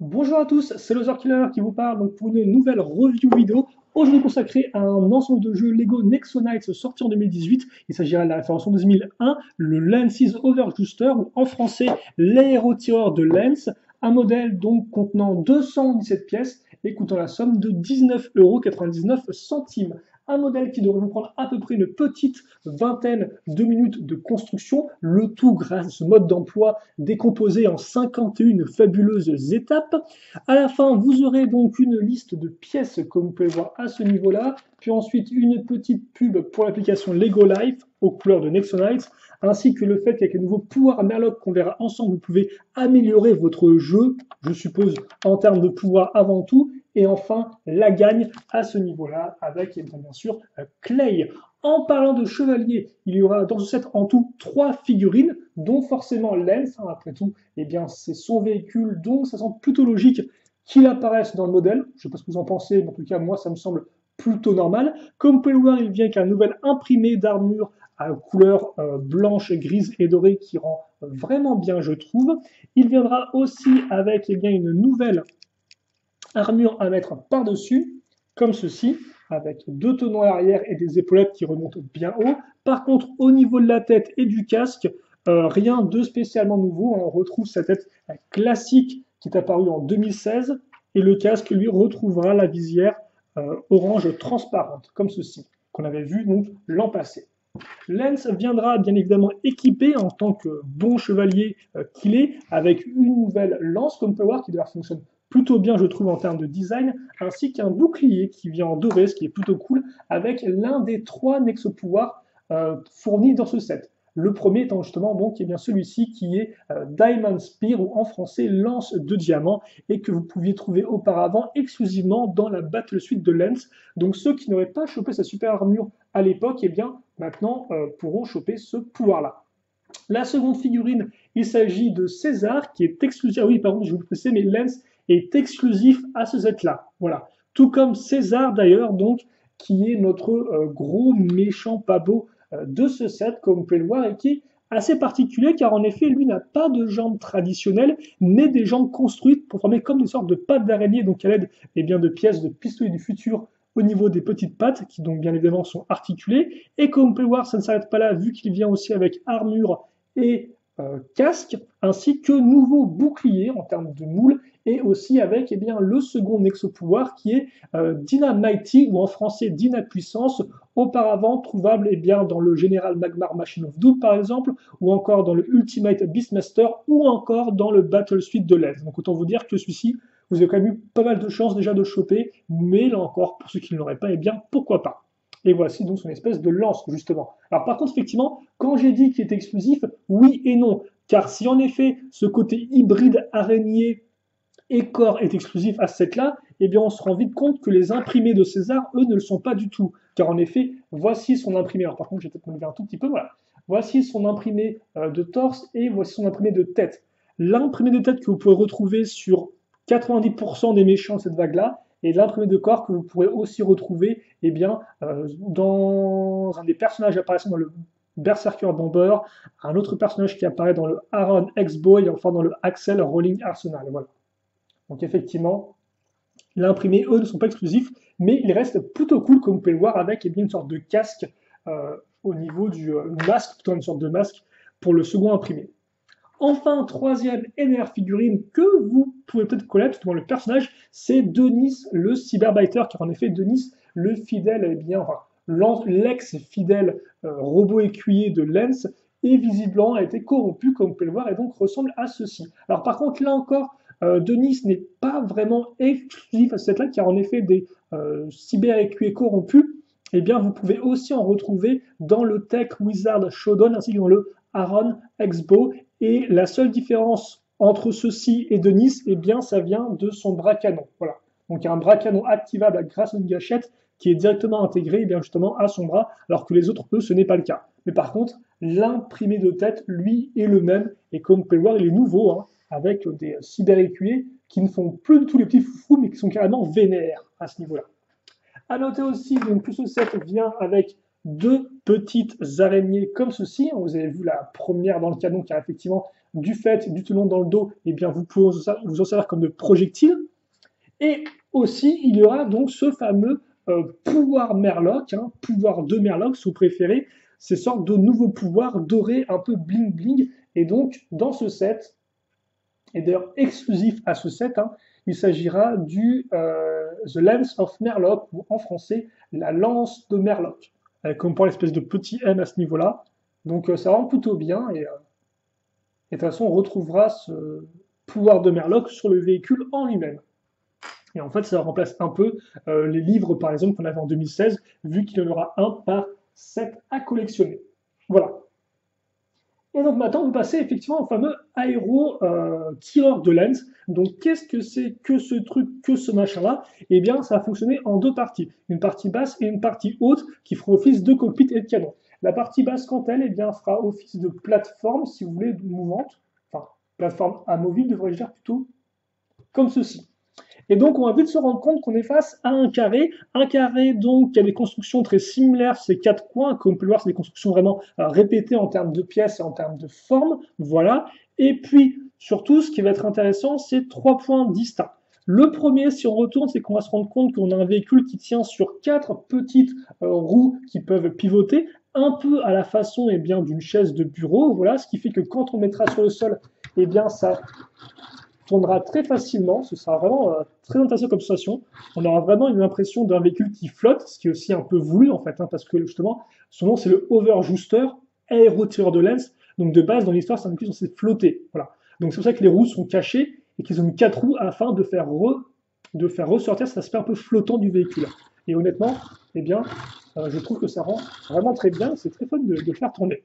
Bonjour à tous, c'est Loser Killer qui vous parle donc pour une nouvelle review vidéo. Aujourd'hui consacrée à un ensemble de jeux Lego Nexo Knights sorti en 2018. Il s'agira de la référence en 2001, le Lance's Overjuster, ou en français l'aérotireur de Lens, un modèle donc contenant 217 pièces et coûtant la somme de 19,99 €. Un modèle qui devrait vous prendre à peu près une petite vingtaine de minutes de construction, le tout grâce à ce mode d'emploi décomposé en 51 fabuleuses étapes. À la fin, vous aurez donc une liste de pièces, comme vous pouvez voir à ce niveau-là, puis ensuite une petite pub pour l'application Lego Life aux couleurs de Nexonites, ainsi que le fait qu'avec les nouveaux pouvoirs Merlock qu'on verra ensemble, vous pouvez améliorer votre jeu, je suppose, en termes de pouvoir avant tout. Et enfin, la gagne à ce niveau-là avec, bien sûr, Clay. En parlant de chevalier, il y aura dans ce set en tout 3 figurines, dont forcément Lens, hein, après tout, eh bien c'est son véhicule, donc ça semble plutôt logique qu'il apparaisse dans le modèle. Je ne sais pas ce que vous en pensez, mais en tout cas, moi, ça me semble plutôt normal. Comme vous pouvez le voir, il vient avec un nouvel imprimé d'armure à couleur blanche, grise et dorée qui rend vraiment bien, je trouve. Il viendra aussi avec eh bien, une nouvelle armure à mettre par-dessus, comme ceci, avec deux tenons à l'arrière et des épaulettes qui remontent bien haut. Par contre, au niveau de la tête et du casque, rien de spécialement nouveau. On retrouve sa tête classique qui est apparue en 2016 et le casque, lui, retrouvera la visière orange transparente, comme ceci, qu'on avait vu donc l'an passé. Lens viendra bien évidemment équipé en tant que bon chevalier qu'il est, avec une nouvelle lance, comme on peut voir, qui d'ailleurs fonctionne plutôt bien, je trouve, en termes de design, ainsi qu'un bouclier qui vient en doré, ce qui est plutôt cool, avec l'un des 3 Nexo-pouvoirs fournis dans ce set. Le premier étant justement bon, qui est bien celui-ci qui est Diamond Spear, ou en français lance de diamant, et que vous pouviez trouver auparavant exclusivement dans la Battle Suite de Lens. Donc ceux qui n'auraient pas chopé sa super armure à l'époque, eh bien maintenant pourront choper ce pouvoir-là. La seconde figurine, il s'agit de César, qui est exclusif. Ah oui, pardon, je vous le précise, mais Lens est exclusif à ce set-là. Voilà. Tout comme César, d'ailleurs, donc, qui est notre gros méchant pas beau de ce set, comme vous pouvez le voir, et qui est assez particulier, car en effet, lui n'a pas de jambes traditionnelles, mais des jambes construites pour former comme des sortes de pattes d'araignée, donc à l'aide eh bien, de pièces de pistolet du futur au niveau des petites pattes, qui donc bien évidemment sont articulées. Et comme on peut le voir, ça ne s'arrête pas là, vu qu'il vient aussi avec armure et casque, ainsi que nouveau bouclier en termes de moule, et aussi avec eh bien, le second Nexo-pouvoir qui est Dynamighty, ou en français Dyna Puissance, auparavant trouvable eh bien, dans le General Magmar Machine of Doom par exemple, ou encore dans le Ultimate Beastmaster, ou encore dans le Battle Suite de Lens. Donc autant vous dire que celui-ci, vous avez quand même eu pas mal de chances déjà de choper, mais là encore, pour ceux qui ne l'auraient pas, eh bien pourquoi pas. Et voici donc son espèce de lance, justement. Alors par contre, effectivement, quand j'ai dit qu'il était exclusif, oui et non. Car si en effet ce côté hybride araignée et corps est exclusif à ce set-là, eh bien on se rend vite compte que les imprimés de César, eux, ne le sont pas du tout. Car en effet, voici son imprimé. Alors par contre, je vais peut-être me lever un tout petit peu, voilà. Voici son imprimé de torse et voici son imprimé de tête. L'imprimé de tête que vous pouvez retrouver sur 90% des méchants de cette vague-là, et l'imprimé de corps que vous pourrez aussi retrouver eh bien, dans un des personnages apparaissant dans le Berserker Bomber, un autre personnage qui apparaît dans le Aaron X-Boy et enfin dans le Axel Rolling Arsenal. Voilà. Donc effectivement, l'imprimé, eux, ne sont pas exclusifs, mais ils restent plutôt cool, comme vous pouvez le voir, avec eh bien, une sorte de casque au niveau du masque, plutôt une sorte de masque pour le second imprimé. Enfin, troisième et dernière figurine que vous pouvez peut-être connaître, tout le personnage, c'est Denis le cyberbiter, car en effet, Denis, le fidèle, eh bien, enfin, l'ex-fidèle robot écuyer de Lens, est visiblement a été corrompu, comme vous pouvez le voir, et donc ressemble à ceci. Alors par contre, là encore, Denis n'est pas vraiment exclusif à cette là, car en effet, des cyber-écuyers corrompus, eh bien, vous pouvez aussi en retrouver dans le Tech Wizard Showdown, ainsi que dans le Aaron Expo, et la seule différence entre ceci et Denis, eh bien, ça vient de son bras canon. Voilà. Donc, il y a un bras canon activable grâce à une gâchette qui est directement intégrée, eh bien, justement, à son bras, alors que les autres, eux, ce n'est pas le cas. Mais par contre, l'imprimé de tête, lui, est le même. Et comme vous pouvez le voir, il est nouveau, hein, avec des cyber-écuyers qui ne font plus de tous les petits foufous, mais qui sont carrément vénères à ce niveau-là. À noter aussi donc, que ce set vient avec deux petites araignées comme ceci. Vous avez vu la première dans le canon qui a effectivement du fait du tenon dans le dos, et bien vous pouvez vous en servir comme de projectile. Et aussi, il y aura donc ce fameux pouvoir Merlock, hein, pouvoir de Merlock si vous préférez, ces sortes de nouveaux pouvoirs dorés un peu bling bling. Et donc, dans ce set, et d'ailleurs exclusif à ce set, hein, il s'agira du The Lance of Merlock, ou en français, la lance de Merlock, avec comme pour l'espèce de petit M à ce niveau-là. Donc ça rend plutôt bien, et de toute façon on retrouvera ce pouvoir de Merlock sur le véhicule en lui-même. Et en fait, ça remplace un peu les livres, par exemple, qu'on avait en 2016, vu qu'il y en aura un par set à collectionner. Voilà. Et donc maintenant, vous passez effectivement au fameux aéro tireur de lens. Donc qu'est-ce que c'est que ce truc, que ce machin-là? Eh bien, ça va fonctionner en deux parties. Une partie basse et une partie haute qui fera office de cockpit et de canon. La partie basse, quant à elle, eh bien, fera office de plateforme, si vous voulez, mouvante. Enfin, plateforme amovible, devrais-je dire plutôt, comme ceci. Et donc, on va vite se rendre compte qu'on est face à un carré donc qui a des constructions très similaires, ces quatre coins, comme on peut le voir, c'est des constructions vraiment répétées en termes de pièces et en termes de forme, voilà. Et puis, surtout, ce qui va être intéressant, c'est trois points distincts. Le premier, si on retourne, c'est qu'on va se rendre compte qu'on a un véhicule qui tient sur quatre petites roues qui peuvent pivoter, un peu à la façon bien d'une chaise de bureau, voilà, ce qui fait que quand on mettra sur le sol, bien ça tournera très facilement, ce sera vraiment très intéressant comme sensation. On aura vraiment une impression d'un véhicule qui flotte, ce qui est aussi un peu voulu en fait, hein, parce que justement, son nom c'est le Overjooster, aérotireur de lens. Donc de base, dans l'histoire, c'est un véhicule censé flotter. Voilà. Donc c'est pour ça que les roues sont cachées et qu'ils ont mis quatre roues afin de faire ressortir cet aspect un peu flottant du véhicule. Et honnêtement, je trouve que ça rend vraiment très bien, c'est très fun de faire tourner.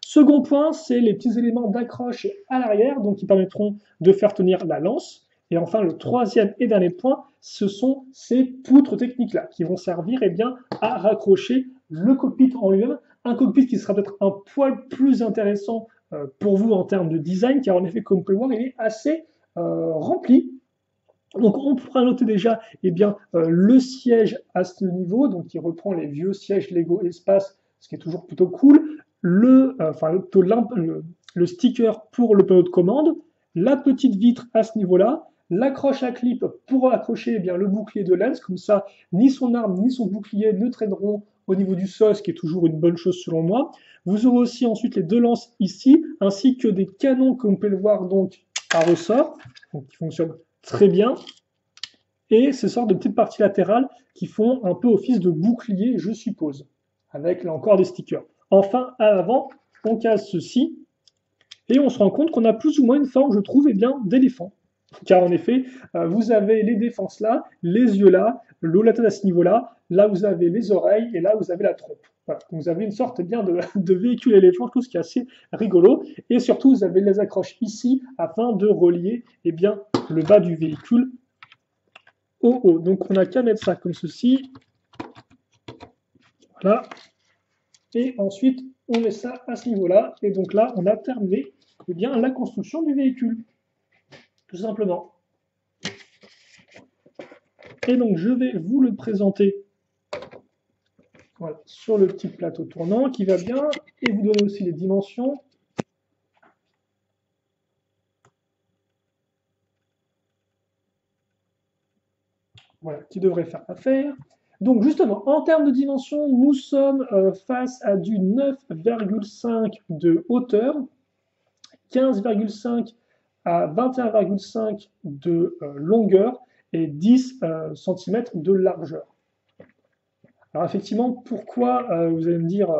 Second point, c'est les petits éléments d'accroche à l'arrière, donc qui permettront de faire tenir la lance. Et enfin, le troisième et dernier point, ce sont ces poutres techniques-là, qui vont servir à raccrocher le cockpit en lui-même. Un cockpit qui sera peut-être un poil plus intéressant pour vous en termes de design, car en effet, comme vous pouvez le voir, il est assez rempli. Donc on pourra noter déjà le siège à ce niveau, donc qui reprend les vieux sièges Lego Espace, ce qui est toujours plutôt cool. Le sticker pour le panneau de commande, la petite vitre à ce niveau-là, l'accroche à clip pour accrocher le bouclier de lens, comme ça ni son arme ni son bouclier ne traîneront au niveau du sol, ce qui est toujours une bonne chose selon moi. Vous aurez aussi ensuite les deux lances ici, ainsi que des canons comme vous pouvez le voir donc à ressort, donc qui fonctionnent très bien, et ces sortes de petites parties latérales qui font un peu office de bouclier, je suppose, avec là encore des stickers. Enfin, à l'avant, on casse ceci, et on se rend compte qu'on a plus ou moins une forme, je trouve, d'éléphant. Car en effet, vous avez les défenses là, les yeux là, l'eau la tête à ce niveau-là, là vous avez les oreilles, et là vous avez la trompe. Voilà. Donc vous avez une sorte de véhicule éléphant, chose qui est assez rigolo, et surtout vous avez les accroches ici, afin de relier le bas du véhicule au haut. Donc on n'a qu'à mettre ça comme ceci. Voilà. Et ensuite, on met ça à ce niveau-là. Et donc là, on a terminé la construction du véhicule. Tout simplement. Et donc, je vais vous le présenter sur le petit plateau tournant qui va bien. Et vous donner aussi les dimensions. Voilà, qui devrait faire l'affaire. Donc justement, en termes de dimension, nous sommes face à du 9,5 de hauteur, 15,5 à 21,5 de longueur et 10 cm de largeur. Alors effectivement, pourquoi vous allez me dire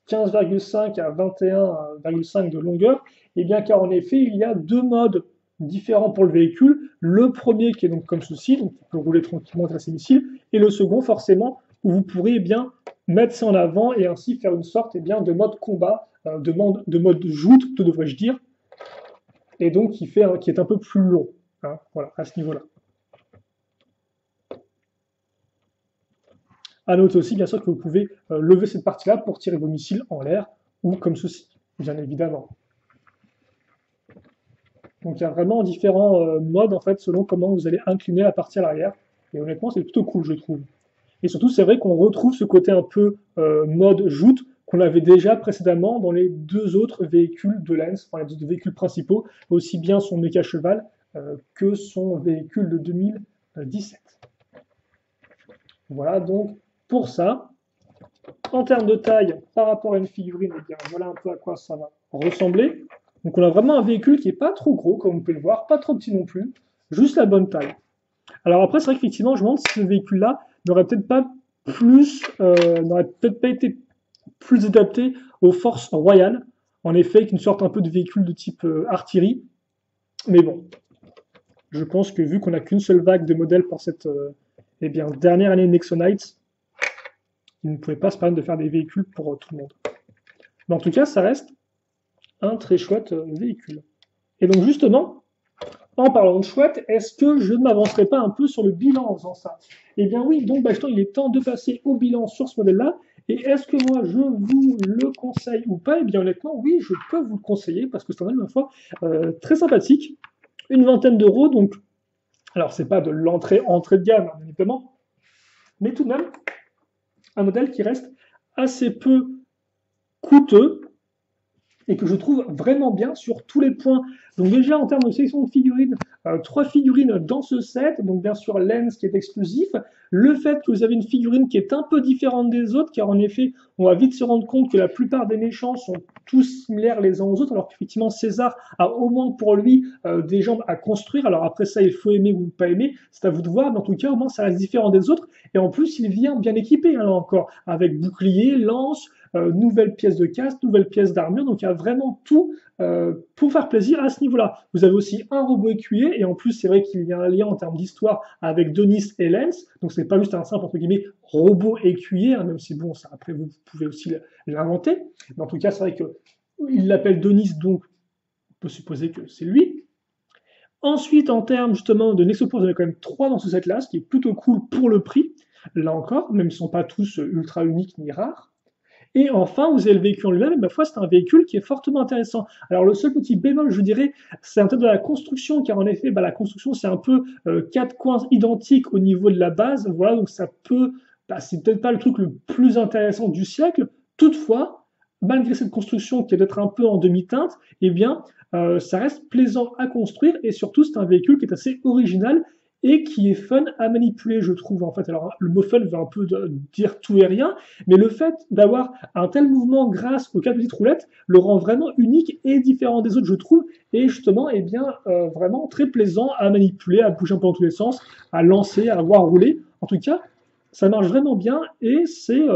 15,5 à 21,5 de longueur? Eh bien car en effet, il y a deux modes différents pour le véhicule. Le premier qui est donc comme ceci, donc qui peut rouler tranquillement grâce à missile, et le second forcément où vous pourrez mettre ça en avant et ainsi faire une sorte de mode combat, de mode joute, devrais-je dire, et donc qui est un peu plus long, hein, voilà, à ce niveau-là. À noter aussi, bien sûr, que vous pouvez lever cette partie-là pour tirer vos missiles en l'air, ou comme ceci, bien évidemment. Donc il y a vraiment différents modes, en fait, selon comment vous allez incliner la partie à l'arrière. Et honnêtement, c'est plutôt cool, je trouve. Et surtout, c'est vrai qu'on retrouve ce côté un peu mode joute qu'on avait déjà précédemment dans les deux autres véhicules de Lens, enfin les deux véhicules principaux, aussi bien son méca cheval que son véhicule de 2017. Voilà donc pour ça. En termes de taille, par rapport à une figurine, eh bien, voilà un peu à quoi ça va ressembler. Donc on a vraiment un véhicule qui n'est pas trop gros, comme vous pouvez le voir, pas trop petit non plus, juste la bonne taille. Alors après, c'est vrai qu'effectivement, je me demande si ce véhicule-là n'aurait peut-être pas n'aurait peut-être pas été plus adapté aux forces royales, en effet, qu'une sorte un peu de véhicule de type artillerie. Mais bon, je pense que vu qu'on n'a qu'une seule vague de modèles pour cette eh bien, dernière année Nexonites, ils ne pouvaient pas se permettre de faire des véhicules pour tout le monde. Mais en tout cas, ça reste un très chouette véhicule. Et donc justement, en parlant de chouette, est-ce que je ne m'avancerai pas un peu sur le bilan en faisant ça? Eh bien oui, donc il est temps de passer au bilan sur ce modèle-là. Et est-ce que moi je vous le conseille ou pas? Eh bien honnêtement, oui, je peux vous le conseiller parce que c'est un modèle, ma foi, très sympathique. Une vingtaine d'euros, donc, alors c'est pas de l'entrée de gamme, hein, bien évidemment, mais tout de même, un modèle qui reste assez peu coûteux et que je trouve vraiment bien sur tous les points. Donc déjà en termes de sélection de figurines, 3 figurines dans ce set, donc bien sûr Lens qui est exclusif, le fait que vous avez une figurine qui est un peu différente des autres, car en effet on va vite se rendre compte que la plupart des méchants sont tous similaires les uns aux autres, alors qu'effectivement César a au moins pour lui des jambes à construire, alors après ça il faut aimer ou pas aimer, c'est à vous de voir, mais en tout cas au moins ça reste différent des autres, et en plus il vient bien équipé, hein, là encore, avec bouclier, lance, nouvelles pièces de casque, nouvelles pièces d'armure, donc il y a vraiment tout pour faire plaisir à ce niveau-là. Vous avez aussi un robot écuyer, et en plus c'est vrai qu'il y a un lien en termes d'histoire avec Denis et Lens, donc c'est pas juste un simple entre guillemets robot écuyer, hein, même si bon, ça après vous pouvez aussi l'inventer, mais en tout cas c'est vrai que il l'appelle Denis, donc on peut supposer que c'est lui. Ensuite, en termes justement de Nexoport, vous en avez quand même 3 dans ce set-là, ce qui est plutôt cool pour le prix, là encore, même s'ils ne sont pas tous ultra uniques ni rares. Et enfin, vous avez le véhicule en lui-même, et ma foi, c'est un véhicule qui est fortement intéressant. Alors, le seul petit bémol, je dirais, c'est un peu de la construction, car en effet, la construction, c'est un peu 4 coins identiques au niveau de la base. Voilà, donc ça peut, c'est peut-être pas le truc le plus intéressant du siècle. Toutefois, malgré cette construction qui est d'être un peu en demi-teinte, eh bien, ça reste plaisant à construire, et surtout, c'est un véhicule qui est assez original et qui est fun à manipuler, je trouve. En fait, alors le mot fun veut un peu dire tout et rien, mais le fait d'avoir un tel mouvement grâce aux 4 petites roulettes le rend vraiment unique et différent des autres, je trouve, et justement, eh bien, vraiment très plaisant à manipuler, à bouger un peu dans tous les sens, à lancer, à voir rouler. En tout cas, ça marche vraiment bien et c'est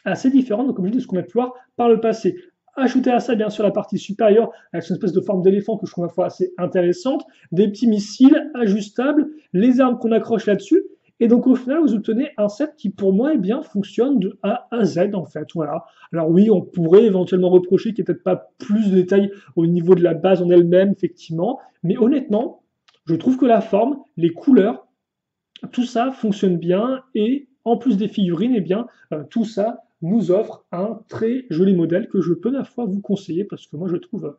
assez différent, donc, comme je dis, de ce qu'on a pu voir par le passé. Ajouter à ça, bien sûr, la partie supérieure, avec une espèce de forme d'éléphant que je trouve à la fois assez intéressante, des petits missiles ajustables, les armes qu'on accroche là-dessus, et donc au final, vous obtenez un set qui, pour moi, eh bien, fonctionne de A à Z, en fait. Voilà. Alors oui, on pourrait éventuellement reprocher qu'il n'y ait peut-être pas plus de détails au niveau de la base en elle-même, effectivement, mais honnêtement, je trouve que la forme, les couleurs, tout ça fonctionne bien, et en plus des figurines, eh bien, tout ça nous offre un très joli modèle que je peux, ma foi, vous conseiller parce que moi je trouve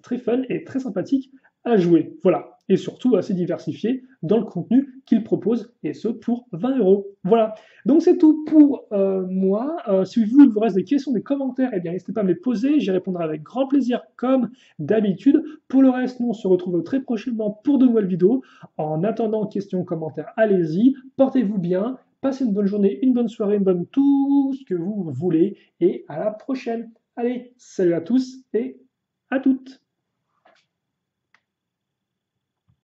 très fun et très sympathique à jouer. Voilà. Et surtout assez diversifié dans le contenu qu'il propose, et ce pour 20 euros. Voilà. Donc c'est tout pour moi. Si vous, il vous reste des questions, des commentaires, eh bien n'hésitez pas à me les poser. J'y répondrai avec grand plaisir comme d'habitude. Pour le reste, nous on se retrouve très prochainement pour de nouvelles vidéos. En attendant, questions, commentaires, allez-y. Portez-vous bien. Passez une bonne journée, une bonne soirée, une bonne tout ce que vous voulez. Et à la prochaine. Allez, salut à tous et à toutes.